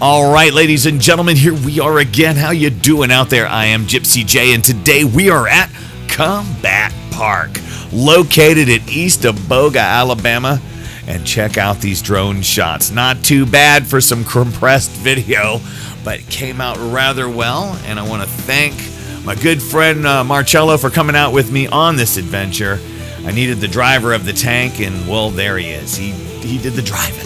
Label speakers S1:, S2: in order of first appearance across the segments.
S1: All right, ladies and gentlemen, here we are again. How you doing out there? I am Gypsy J, and today we are at Combatpark, located at EASTABOBA, Alabama. And check out these drone shots. Not too bad for some compressed video, but it came out rather well. And I want to thank my good friend Marcello for coming out with me on this adventure. I needed the driver of the tank, and well, there he is. He did the driving.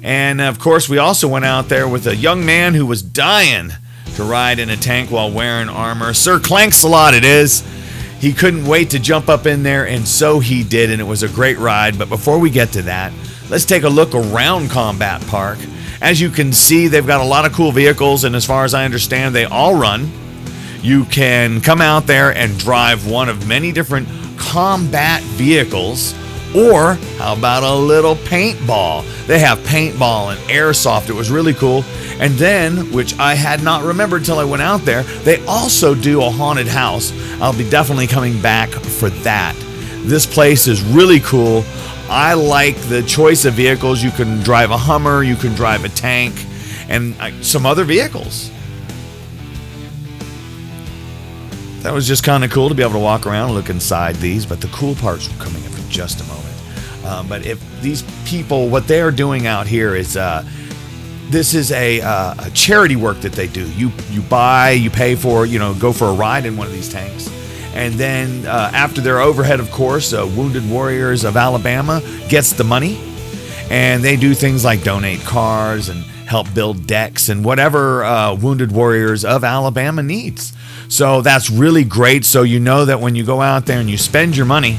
S1: And of course, we also went out there with a young man who was dying to ride in a tank while wearing armor. Sir CLANKS ALOT it is. He couldn't wait to jump up in there, and so he did, and it was a great ride. But before we get to that, let's take a look around Combatpark. As you can see, they've got a lot of cool vehicles, and as far as I understand, they all run. You can come out there and drive one of many different combat vehicles. Or how about a little paintball? They have paintball and airsoft. It was really cool. And then, which I had not remembered until I went out there, they also do a haunted house. I'll be definitely coming back for that. This place is really cool. I like the choice of vehicles. You can drive a Hummer, you can drive a tank, and some other vehicles. That was just kind of cool to be able to walk around and look inside these, but the cool parts are coming up in just a moment. But if these people, what they are doing out here is, this is a charity work that they do. You buy, you pay for, go for a ride in one of these tanks. And then after their overhead, of course, Wounded Warriors of Alabama gets the money. And they do things like donate cars and help build decks and whatever Wounded Warriors of Alabama needs. So that's really great. So you know that when you go out there and you spend your money,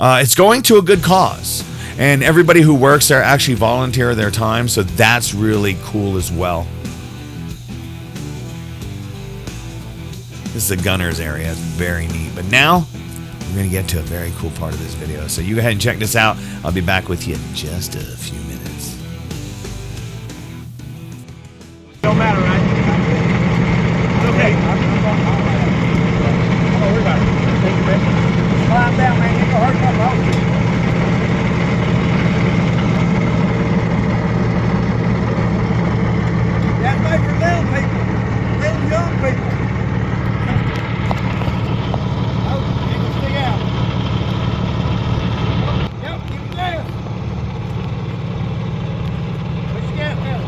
S1: it's going to a good cause. And everybody who works there actually volunteer their time, so that's really cool as well. This is the gunners area. It's very neat. But now, we're going to get to a very cool part of this video. So you go ahead and check this out. I'll be back with you in just a few minutes.
S2: Don't matter, right? Okay. Don't worry about it. Climb down, man. Ain't gonna hurt nothing else. That's made for little people, little young people. Oh, ain't gonna stick out. Yep, keep it there. Push your gas pedal.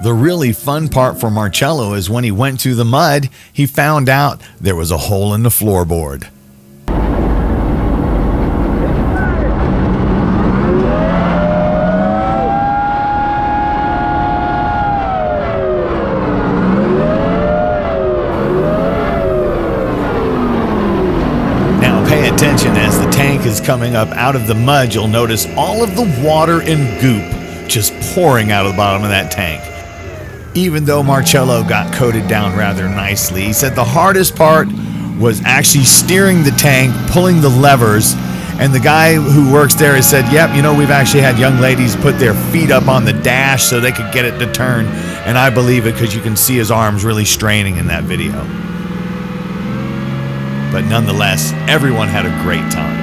S1: The really fun part for Marcello is when he went through the mud, he found out there was a hole in the floorboard. Now pay attention, as the tank is coming up out of the mud, you'll notice all of the water and goop just pouring out of the bottom of that tank. Even though Marcello got coated down rather nicely, he said the hardest part was actually steering the tank, pulling the levers, and the guy who works there has said, yep, we've actually had young ladies put their feet up on the dash so they could get it to turn, and I believe it because you can see his arms really straining in that video. But nonetheless, everyone had a great time.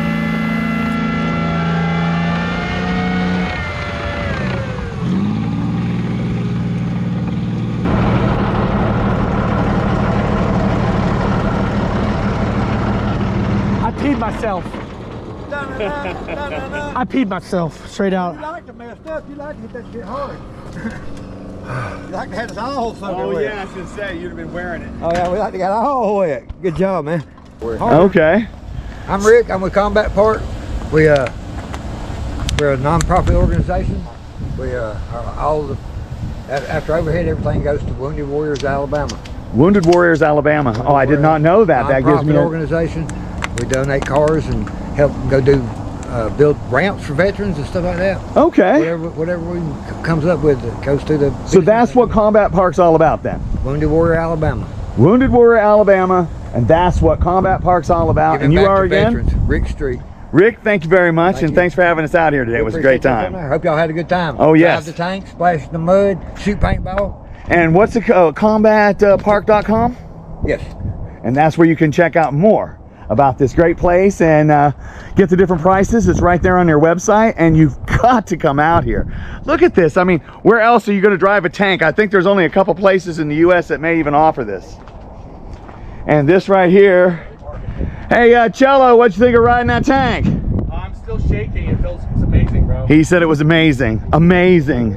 S2: Peed myself. I peed myself straight out. You like to mess up. You like to hit that shit hard. You like to have us all soaking
S1: Oh
S2: wet.
S1: yeah, I was gonna say you'd have been wearing it.
S2: Oh yeah, we like to get all wet. Good job, man.
S1: Okay.
S2: I'm Rick. I'm with Combatpark. We're a non-profit organization. After overhead, everything goes to Wounded Warriors Alabama.
S1: Wounded Warriors Alabama. Oh, I did not know that. That gives me
S2: an organization. We donate cars and help go do build ramps for veterans and stuff like that.
S1: Okay.
S2: Whatever we comes up with that goes to the.
S1: So that's what Combatpark's all about then.
S2: Wounded Warrior Alabama.
S1: Wounded Warrior Alabama, and that's what Combatpark's all about.
S2: Giving
S1: And you
S2: back
S1: are
S2: to
S1: again?
S2: veterans, Rick Street.
S1: Rick, thank you very much,
S2: Thank
S1: and
S2: you.
S1: thanks for having us out here today. It was a great time.
S2: I hope y'all had a good time.
S1: Oh, yes.
S2: Drive the tank, splash in the mud, shoot paintball.
S1: And what's the combatpark.com?
S2: Yes.
S1: And that's where you can check out more about this great place and get the different prices. It's right there on their website, and you've got to come out here. Look at this. I mean, where else are you going to drive a tank? I think there's only a couple places in the U.S. that may even offer this. And this right here. Hey, Cello, what'd you think of riding that tank?
S3: I'm still shaking. It's amazing, bro.
S1: He said it was amazing. Amazing.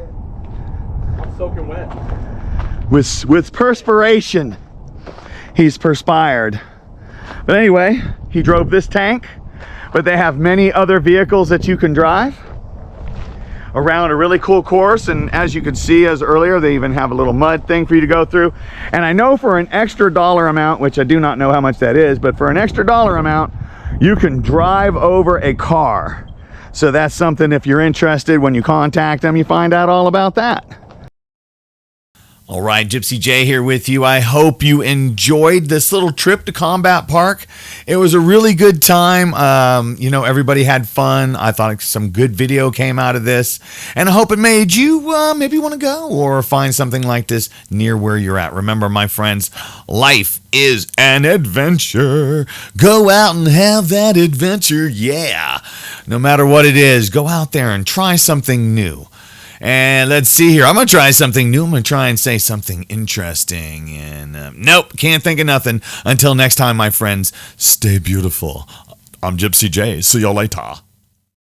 S3: I'm soaking wet.
S1: With perspiration. He's perspired. But anyway, he drove this tank, but they have many other vehicles that you can drive around a really cool course. And as you could see as earlier, they even have a little mud thing for you to go through. And I know for an extra dollar amount, which I do not know how much that is, but for an extra dollar amount, you can drive over a car. So that's something, if you're interested, when you contact them, you find out all about that. All right, Gypsy J here with you. I hope you enjoyed this little trip to Combatpark. It was a really good time. You know, everybody had fun. I thought some good video came out of this. And I hope it made you maybe want to go or find something like this near where you're at. Remember, my friends, life is an adventure. Go out and have that adventure, yeah. No matter what it is, go out there and try something new. And let's see here. I'm going to try something new. I'm going to try and say something interesting. And nope, can't think of nothing. Until next time, my friends, stay beautiful. I'm Gypsy J. See y'all later.